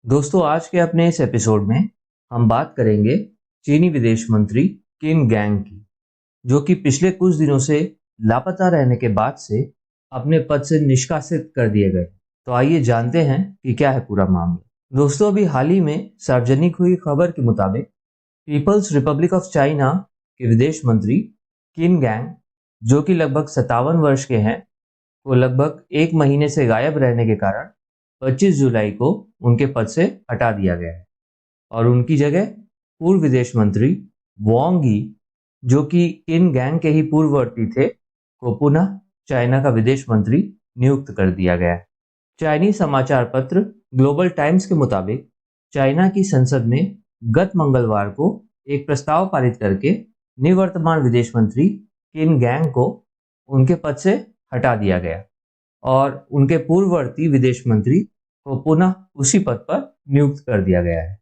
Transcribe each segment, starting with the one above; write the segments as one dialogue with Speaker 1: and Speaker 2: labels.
Speaker 1: दोस्तों, आज के अपने इस एपिसोड में हम बात करेंगे चीनी विदेश मंत्री किन गैंग की, जो कि पिछले कुछ दिनों से लापता रहने के बाद से अपने पद से निष्कासित कर दिए गए। तो आइए जानते हैं कि क्या है पूरा मामला। दोस्तों, अभी हाल ही में सार्वजनिक हुई खबर के मुताबिक पीपल्स रिपब्लिक ऑफ चाइना के विदेश मंत्री किन गैंग, जो कि लगभग 57 वर्ष के हैं, को लगभग एक महीने से गायब रहने के कारण 25 जुलाई को उनके पद से हटा दिया गया है और उनकी जगह पूर्व विदेश मंत्री वांग यी, जो कि किन गैंग के ही पूर्ववर्ती थे, को पुनः चाइना का विदेश मंत्री नियुक्त कर दिया गया है। चाइनीज समाचार पत्र ग्लोबल टाइम्स के मुताबिक चाइना की संसद में गत मंगलवार को एक प्रस्ताव पारित करके निवर्तमान विदेश मंत्री किन गैंग को उनके पद से हटा दिया गया और उनके पूर्ववर्ती विदेश मंत्री को पुनः उसी पद पर नियुक्त कर दिया गया है।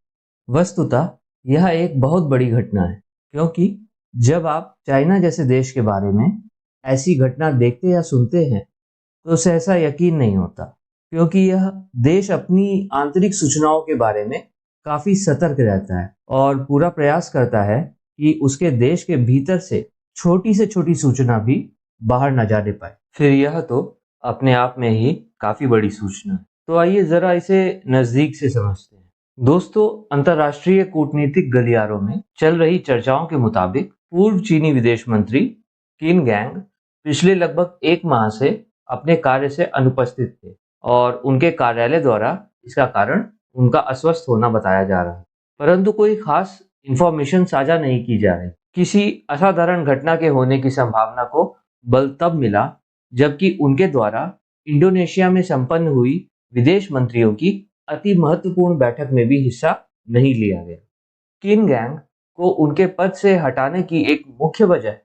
Speaker 1: वस्तुतः यह एक बहुत बड़ी घटना है, क्योंकि जब आप चाइना जैसे देश के बारे में ऐसी घटना देखते या सुनते हैं तो सहसा यकीन नहीं होता, क्योंकि यह देश अपनी आंतरिक सूचनाओं के बारे में काफी सतर्क रहता है और पूरा प्रयास करता है कि उसके देश के भीतर से छोटी सूचना भी बाहर न जाने पाए। फिर यह तो अपने आप में ही काफी बड़ी सूचना है। तो आइए जरा इसे नजदीक से समझते हैं। दोस्तों, अंतर्राष्ट्रीय कूटनीतिक गलियारों में चल रही चर्चाओं के मुताबिक पूर्व चीनी विदेश मंत्री किन गैंग पिछले लगभग एक माह से अपने कार्य से अनुपस्थित थे और उनके कार्यालय द्वारा इसका कारण उनका अस्वस्थ होना बताया जा रहा है, परंतु कोई खास इंफॉर्मेशन साझा नहीं की जा रही। किसी असाधारण घटना के होने की संभावना को बल तब मिला जबकि उनके द्वारा इंडोनेशिया में संपन्न हुई विदेश मंत्रियों की अति महत्वपूर्ण बैठक में भी हिस्सा नहीं लिया गया। किन गैंग को उनके पद से हटाने की एक मुख्य वजह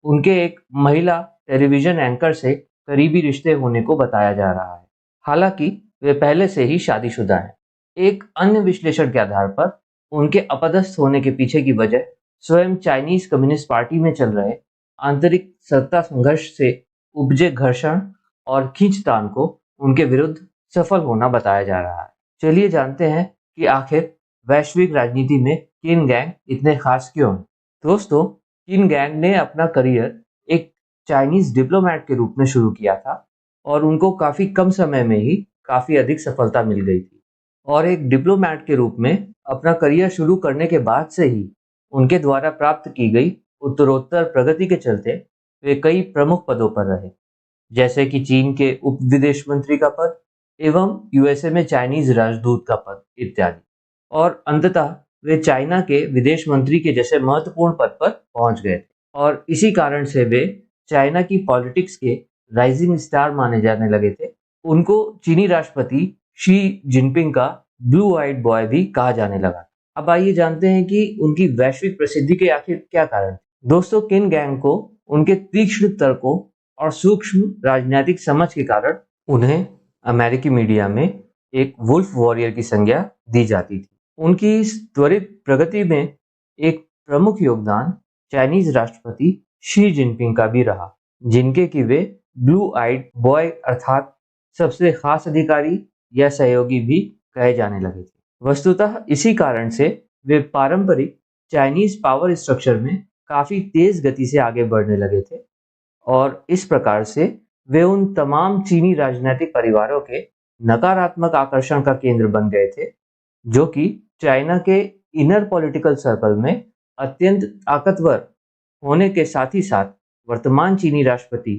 Speaker 1: उनके एक महिला टेलीविजन एंकर से करीबी रिश्ते होने को बताया जा रहा है। हालांकि वे पहले से ही शादीशुदा हैं। एक अन्य विश्लेषण के आधार पर उनके अपदस्थ होने के पीछे की वजह स्वयं चाइनीज कम्युनिस्ट पार्टी में चल रहे आंतरिक सत्ता संघर्ष से उपजे घर्षण और खींचतान को उनके विरुद्ध सफल होना बताया जा रहा है। चलिए जानते हैं कि आखिर वैश्विक राजनीति में किन गैंग इतने खास क्यों हैं। दोस्तों, किन गैंग ने अपना करियर एक चाइनीज डिप्लोमेट के रूप में शुरू किया था और उनको काफी कम समय में ही काफी अधिक सफलता मिल गई थी और एक डिप्लोमेट के रूप में अपना करियर शुरू करने के बाद से ही उनके द्वारा प्राप्त की गई उत्तरोत्तर प्रगति के चलते वे कई प्रमुख पदों पर रहे, जैसे कि चीन के उप विदेश मंत्री का पद एवं यूएसए में चाइनीज राजदूत का पद इत्यादि, और अंततः वे चाइना के विदेश मंत्री के जैसे महत्वपूर्ण पद पर पहुंच गए थे और इसी कारण से वे चाइना की पॉलिटिक्स के राइजिंग स्टार माने जाने लगे थे। उनको चीनी राष्ट्रपति शी जिनपिंग का ब्लू आइड बॉय भी कहा जाने लगा। अब आइए जानते हैं कि उनकी वैश्विक प्रसिद्धि के आखिर क्या कारण थे। दोस्तों, किन गैंग को उनके तीक्ष्ण तर्कों और सूक्ष्म राजनीतिक समझ के कारण उन्हें अमेरिकी मीडिया में एक वुल्फ वॉरियर की संज्ञा दी जाती थी। उनकी इस त्वरित प्रगति में एक प्रमुख योगदान चाइनीज राष्ट्रपति शी जिनपिंग का भी रहा, जिनके कि वे ब्लू आइड बॉय अर्थात सबसे खास अधिकारी या सहयोगी भी कहे जाने लगे थे। वस्तुतः इसी कारण से वे पारंपरिक चाइनीज पावर स्ट्रक्चर में काफी तेज गति से आगे बढ़ने लगे थे और इस प्रकार से वे उन तमाम चीनी राजनीतिक परिवारों के नकारात्मक आकर्षण का केंद्र बन गए थे, जो कि चाइना के इनर पॉलिटिकल सर्कल में अत्यंत ताकतवर होने के साथ ही साथ वर्तमान चीनी राष्ट्रपति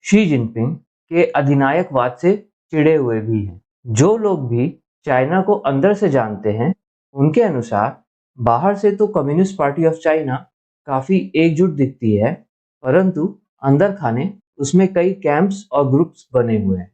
Speaker 1: शी जिनपिंग के अधिनायकवाद से चिढ़े हुए भी हैं। जो लोग भी चाइना को अंदर से जानते हैं, उनके अनुसार बाहर से तो कम्युनिस्ट पार्टी ऑफ चाइना काफी एकजुट दिखती है, परंतु अंदर खाने उसमें कई कैंप्स और ग्रुप्स बने हुए हैं,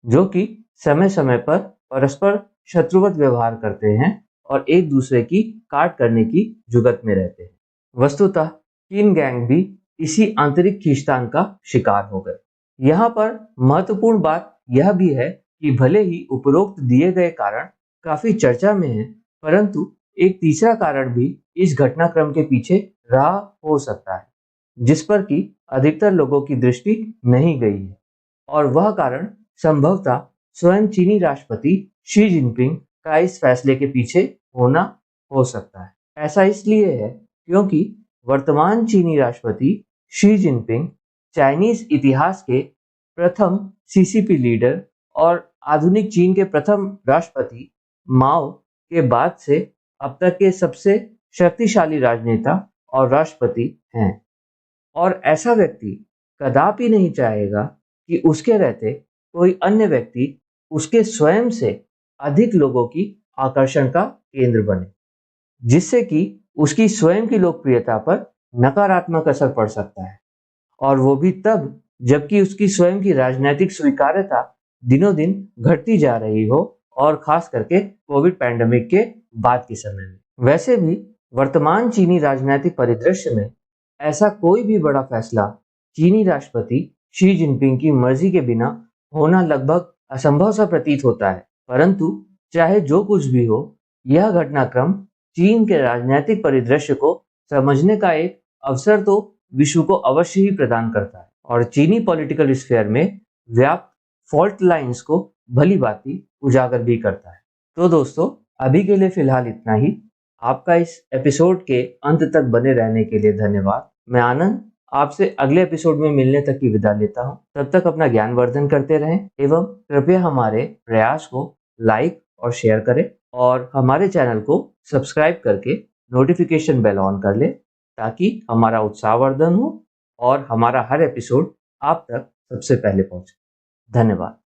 Speaker 1: जो कि समय समय पर परस्पर शत्रुवत व्यवहार करते हैं और एक दूसरे की काट करने की जुगत में रहते हैं। वस्तुतः किन गैंग भी इसी आंतरिक खींचतान का शिकार हो गए। यहाँ पर महत्वपूर्ण बात यह भी है कि भले ही उपरोक्त दिए गए कारण काफी चर्चा में है, परंतु एक तीसरा कारण भी इस घटनाक्रम के पीछे रहा हो सकता है, जिस पर कि अधिकतर लोगों की दृष्टि नहीं गई है, और वह कारण संभवतः स्वयं चीनी राष्ट्रपति शी जिनपिंग का इस फैसले के पीछे होना हो सकता है। ऐसा इसलिए है क्योंकि वर्तमान चीनी राष्ट्रपति शी जिनपिंग चाइनीज इतिहास के प्रथम सीसीपी लीडर और आधुनिक चीन के प्रथम राष्ट्रपति माओ के बाद से अब तक के सबसे शक्तिशाली राजनेता और राष्ट्रपति हैं। और ऐसा व्यक्ति कदापि नहीं चाहेगा कि उसके रहते कोई अन्य व्यक्ति उसके स्वयं से अधिक लोगों की आकर्षण का केंद्र बने, जिससे कि उसकी स्वयं की लोकप्रियता पर नकारात्मक असर पड़ सकता है। और वो भी तब जबकि उसकी स्वयं की राजनीतिक स्वीकार्यता दिनों दिन घटती जा रही हो, और खास करके कोविड पैंडेमिक के बाद के समय में। वैसे भी वर्तमान चीनी राजनीतिक परिदृश्य में ऐसा कोई भी बड़ा फैसला चीनी राष्ट्रपति शी जिनपिंग की मर्जी के बिना होना लगभग असंभव सा प्रतीत होता है। परंतु चाहे जो कुछ भी हो, यह घटनाक्रम चीन के राजनीतिक परिदृश्य को समझने का एक अवसर तो विश्व को अवश्य ही प्रदान करता है, और चीनी पॉलिटिकल स्फीयर में व्याप्त फॉल्ट लाइंस को भली भांति उजागर भी करता है। तो दोस्तों, अभी के लिए फिलहाल इतना ही। आपका इस एपिसोड के अंत तक बने रहने के लिए धन्यवाद। मैं आनंद आपसे अगले एपिसोड में मिलने तक की विदा लेता हूं। तब तक अपना ज्ञानवर्धन करते रहें एवं कृपया हमारे प्रयास को लाइक और शेयर करें, और हमारे चैनल को सब्सक्राइब करके नोटिफिकेशन बेल ऑन कर लें, ताकि हमारा उत्साहवर्धन हो और हमारा हर एपिसोड आप तक सबसे पहले पहुंचे। धन्यवाद।